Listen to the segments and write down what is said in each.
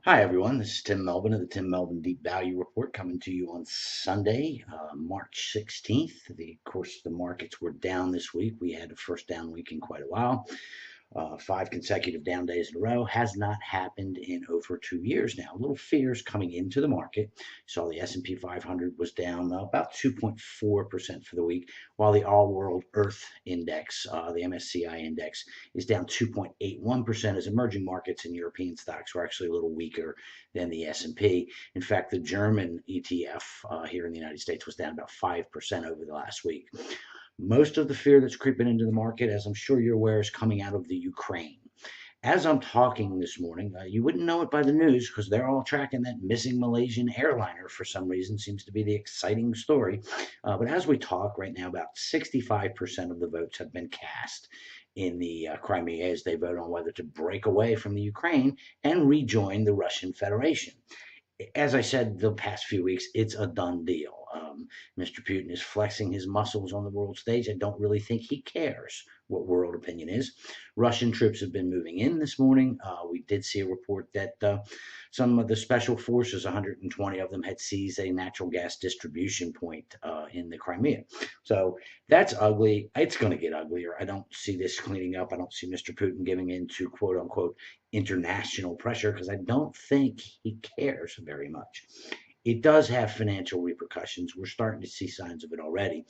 Hi, everyone. This is Tim Melvin of the Tim Melvin Deep Value Report coming to you on Sunday, March 16th. Of course, the markets were down this week. We had the first down week in quite a while. 5 consecutive down days in a row has not happened in over 2 years now. Little fears coming into the market. Saw the S&P 500 was down about 2.4% for the week, while the All World Earth Index, the MSCI index, is down 2.81% as emerging markets and European stocks were actually a little weaker than the S&P. In fact, the German ETF here in the United States was down about 5% over the last week. Most of the fear that's creeping into the market, as I'm sure you're aware, is coming out of the Ukraine. As I'm talking this morning, you wouldn't know it by the news because they're all tracking that missing Malaysian airliner for some reason. Seems to be the exciting story. But as we talk right now, about 65% of the votes have been cast in the Crimea as they vote on whether to break away from the Ukraine and rejoin the Russian Federation. As I said the past few weeks, it's a done deal. Mr. Putin is flexing his muscles on the world stage. I don't really think he cares what world opinion is. Russian troops have been moving in this morning. We did see a report that some of the special forces, 120 of them, had seized a natural gas distribution point in the Crimea. So that's ugly. It's going to get uglier. I don't see this cleaning up. I don't see Mr. Putin giving in to quote unquote international pressure because I don't think he cares very much. It does have financial repercussions. We're starting to see signs of it already.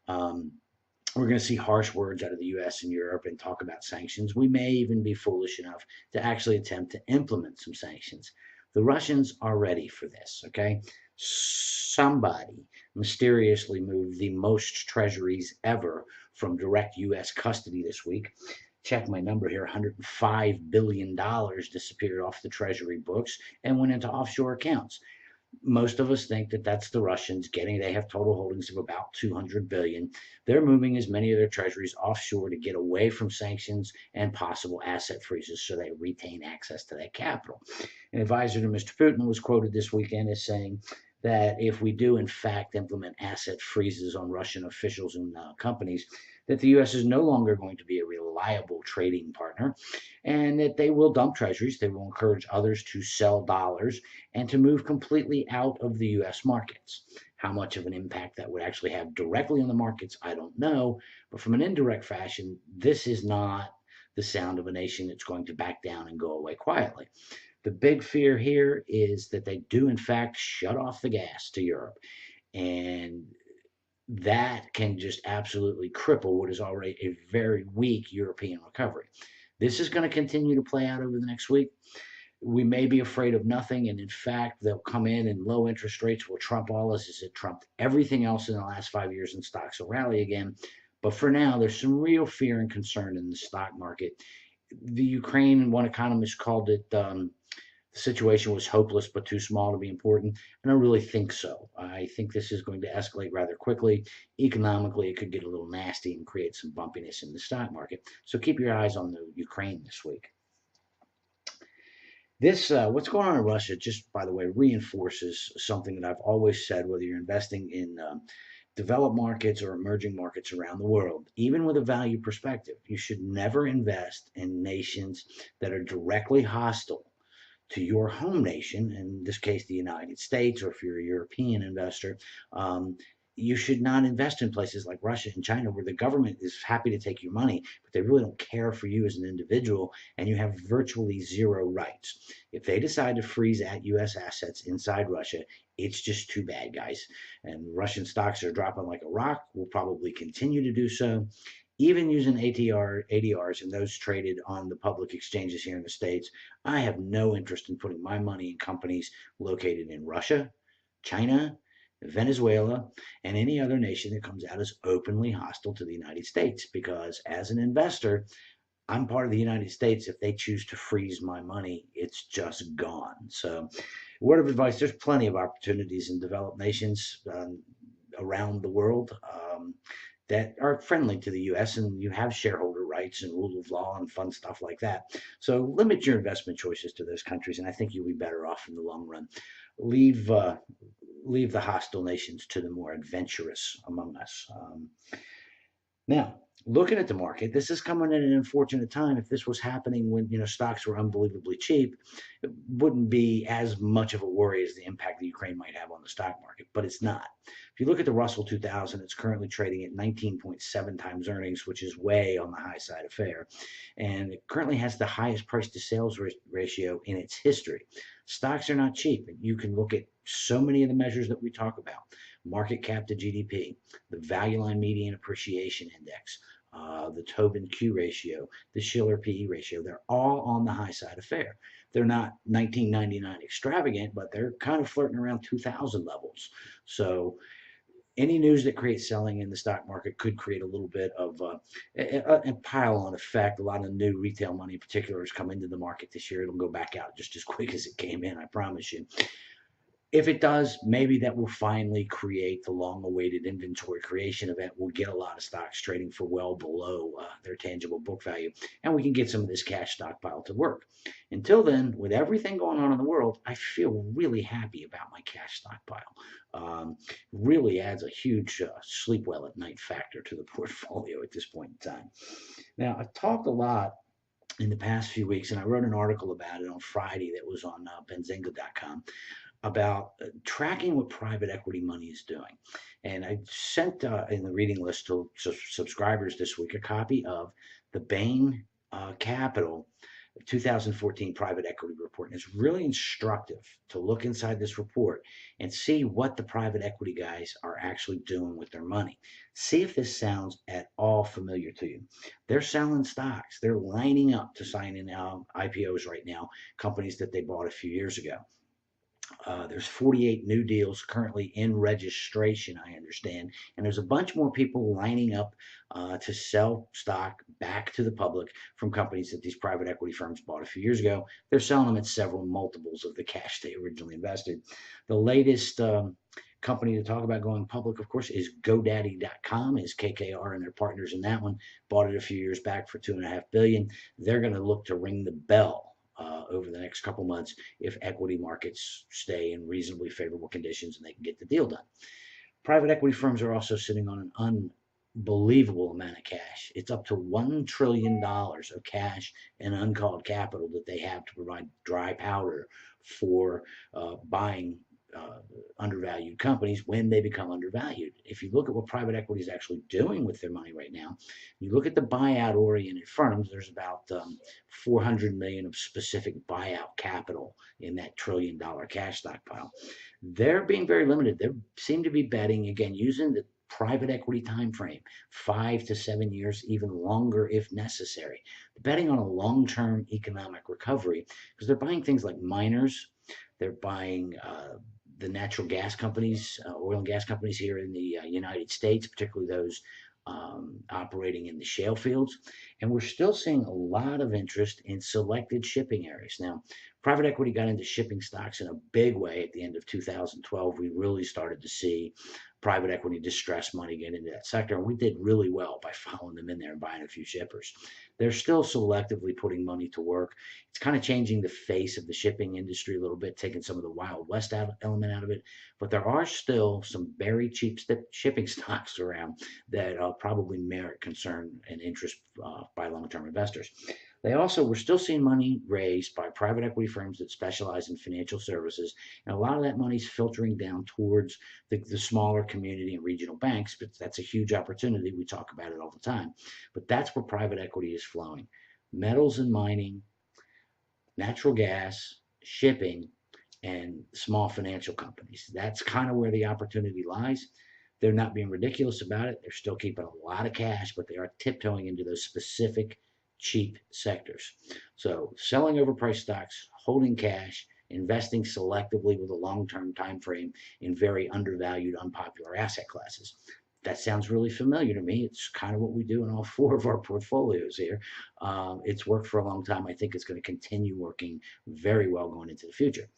We're going to see harsh words out of the US and Europe and talk about sanctions. We may even be foolish enough to actually attempt to implement some sanctions. The Russians are ready for this, okay? Somebody mysteriously moved the most treasuries ever from direct US custody this week. Check my number here, $105 billion disappeared off the treasury books and went into offshore accounts. Most of us think that that's the Russians they have total holdings of about 200 billion. They're moving as many of their treasuries offshore to get away from sanctions and possible asset freezes so they retain access to that capital. An advisor to Mr. Putin was quoted this weekend as saying that if we do in fact implement asset freezes on Russian officials and companies, that the U.S. is no longer going to be a reliable trading partner and that they will dump treasuries. They will encourage others to sell dollars and to move completely out of the U.S. markets. How much of an impact that would actually have directly on the markets, I don't know. But from an indirect fashion, this is not the sound of a nation that's going to back down and go away quietly. The big fear here is that they do, in fact, shut off the gas to Europe. And that can just absolutely cripple what is already a very weak European recovery. This is going to continue to play out over the next week. We may be afraid of nothing, and in fact, they'll come in and low interest rates will trump all this as it trumped everything else in the last 5 years, and stocks will rally again. But for now, there's some real fear and concern in the stock market. The Ukraine, one economist called it the situation was hopeless but too small to be important. I don't really think so. I think this is going to escalate rather quickly. Economically, it could get a little nasty and create some bumpiness in the stock market. So keep your eyes on the Ukraine this week. This, what's going on in Russia, just by the way, reinforces something that I've always said, whether you're investing in developed markets or emerging markets around the world, even with a value perspective, you should never invest in nations that are directly hostile to your home nation, in this case, the United States, or if you're a European investor, you should not invest in places like Russia and China where the government is happy to take your money, but they really don't care for you as an individual, and you have virtually zero rights. If they decide to freeze at U.S. assets inside Russia, it's just too bad, guys. And Russian stocks are dropping like a rock, will probably continue to do so. Even using ADRs and those traded on the public exchanges here in the States, I have no interest in putting my money in companies located in Russia, China, Venezuela, and any other nation that comes out as openly hostile to the United States. Because as an investor, I'm part of the United States. If they choose to freeze my money, it's just gone. So, word of advice, there's plenty of opportunities in developed nations around the world. That are friendly to the U.S. and you have shareholder rights and rule of law and fun stuff like that. So limit your investment choices to those countries, and I think you'll be better off in the long run. Leave the hostile nations to the more adventurous among us. Now, looking at the market, this is coming at an unfortunate time. If this was happening when stocks were unbelievably cheap, it wouldn't be as much of a worry as the impact that Ukraine might have on the stock market. But it's not. If you look at the Russell 2000, it's currently trading at 19.7 times earnings, which is way on the high side of fair, and it currently has the highest price to sales ratio in its history. Stocks are not cheap, and you can look at so many of the measures that we talk about: market cap to GDP, the value line median appreciation index, the Tobin Q ratio, the Shiller PE ratio. They're all on the high side of fair. They're not 1999 extravagant, but they're kind of flirting around 2000 levels. So any news that creates selling in the stock market could create a little bit of a pile-on effect. A lot of new retail money in particular has come into the market this year. It'll go back out just as quick as it came in, I promise you. If it does, maybe that will finally create the long-awaited inventory creation event. We'll get a lot of stocks trading for well below their tangible book value, and we can get some of this cash stockpile to work. Until then, with everything going on in the world, I feel really happy about my cash stockpile. Really adds a huge sleep well at night factor to the portfolio at this point in time. Now, I've talked a lot in the past few weeks, and I wrote an article about it on Friday that was on benzinga.com about tracking what private equity money is doing. And I sent in the reading list to subscribers this week a copy of the Bain Capital 2014 private equity report. And it's really instructive to look inside this report and see what the private equity guys are actually doing with their money. See if this sounds at all familiar to you. They're selling stocks. They're lining up to sign in IPOs right now, companies that they bought a few years ago. There's 48 new deals currently in registration, I understand, and there's a bunch more people lining up to sell stock back to the public from companies that these private equity firms bought a few years ago. They're selling them at several multiples of the cash they originally invested. The latest company to talk about going public, of course, is GoDaddy.com, is KKR and their partners in that one. Bought it a few years back for $2.5 billion. They're going to look to ring the bell over the next couple months if equity markets stay in reasonably favorable conditions and they can get the deal done. Private equity firms are also sitting on an unbelievable amount of cash. It's up to $1 trillion of cash and uncalled capital that they have to provide dry powder for buying undervalued companies when they become undervalued. If you look at what private equity is actually doing with their money right now, you look at the buyout oriented firms, there's about 400 million of specific buyout capital in that $1 trillion cash stockpile. They're being very limited. They seem to be betting, again, using the private equity time frame, 5 to 7 years, even longer if necessary. They're betting on a long-term economic recovery because they're buying things like miners. They're buying the natural gas companies, oil and gas companies here in the United States, particularly those operating in the shale fields. And we're still seeing a lot of interest in selected shipping areas. Now, private equity got into shipping stocks in a big way at the end of 2012. We really started to see private equity distressed money get into that sector, and we did really well by following them in there and buying a few shippers. They're still selectively putting money to work. It's kind of changing the face of the shipping industry a little bit, taking some of the Wild West element out of it. But there are still some very cheap shipping stocks around that probably merit concern and interest by long-term investors. They also, we're still seeing money raised by private equity firms that specialize in financial services, and a lot of that money is filtering down towards the smaller community and regional banks, but that's a huge opportunity. We talk about it all the time. But that's where private equity is flowing. Metals and mining, natural gas, shipping, and small financial companies. That's kind of where the opportunity lies. They're not being ridiculous about it. They're still keeping a lot of cash, but they are tiptoeing into those specific cheap sectors. So selling overpriced stocks, holding cash, investing selectively with a long-term time frame in very undervalued, unpopular asset classes. That sounds really familiar to me. It's kind of what we do in all four of our portfolios here. It's worked for a long time. I think it's going to continue working very well going into the future.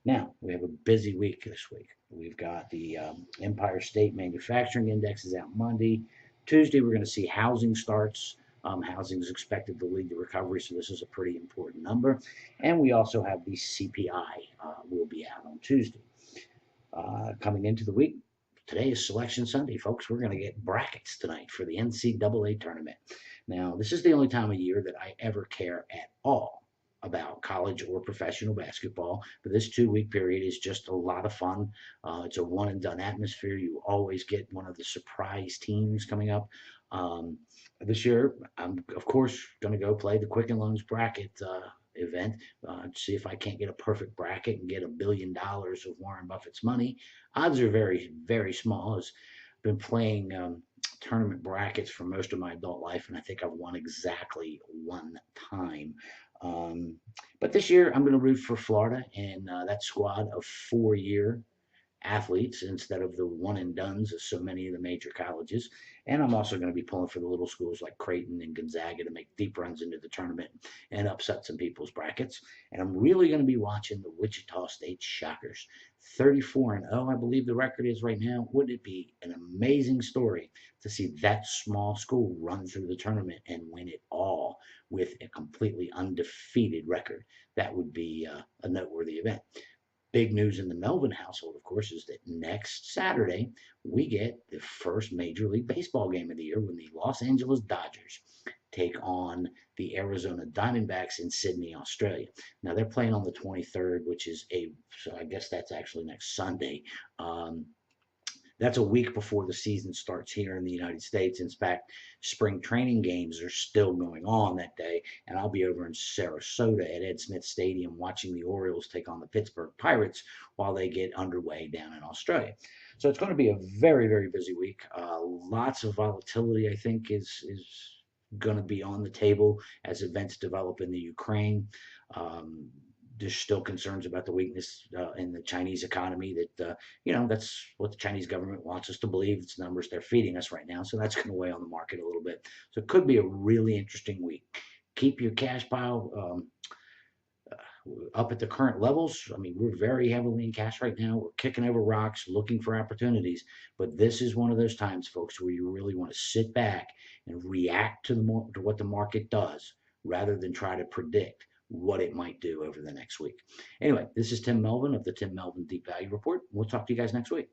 Now, we have a busy week this week. We've got the Empire State Manufacturing Index is out Monday. Tuesday, we're going to see housing starts. Housing is expected to lead to recovery, so this is a pretty important number. And we also have the CPI will be out on Tuesday. Coming into the week, Today is Selection Sunday, folks. We're going to get brackets tonight for the NCAA tournament. Now, this is the only time of year that I ever care at all about college or professional basketball, but this 2 week period is just a lot of fun. It's a one and done atmosphere. You always get one of the surprise teams coming up. Um, this year, I'm of course going to go play the Quicken Loans bracket event, see if I can't get a perfect bracket and get $1 billion of Warren Buffett's money. Odds are very, very small. I've been playing tournament brackets for most of my adult life, and I think I've won exactly one time. Um, but this year, I'm going to root for Florida and that squad of 4 year athletes instead of the one and dones of so many of the major colleges. And I'm also going to be pulling for the little schools like Creighton and Gonzaga to make deep runs into the tournament and upset some people's brackets. And I'm really going to be watching the Wichita State Shockers. 34-0, I believe the record is right now. Wouldn't it be an amazing story to see that small school run through the tournament and win it all with a completely undefeated record? That would be a noteworthy event. Big news in the Melvin household, of course, is that next Saturday we get the first Major League Baseball game of the year when the Los Angeles Dodgers take on the Arizona Diamondbacks in Sydney, Australia. Now they're playing on the 23rd, which is so I guess that's actually next Sunday. That's a week before the season starts here in the United States. In fact, spring training games are still going on that day, and I'll be over in Sarasota at Ed Smith Stadium watching the Orioles take on the Pittsburgh Pirates while they get underway down in Australia. So it's going to be a very, very busy week. Lots of volatility, I think, is going to be on the table as events develop in the Ukraine. There's still concerns about the weakness in the Chinese economy that, that's what the Chinese government wants us to believe. It's numbers they're feeding us right now. So that's going to weigh on the market a little bit. So it could be a really interesting week. Keep your cash pile up at the current levels. I mean, we're very heavily in cash right now. We're kicking over rocks, looking for opportunities. But this is one of those times, folks, where you really want to sit back and react to what the market does rather than try to predict what it might do over the next week. Anyway, this is Tim Melvin of the Tim Melvin Deep Value Report. We'll talk to you guys next week.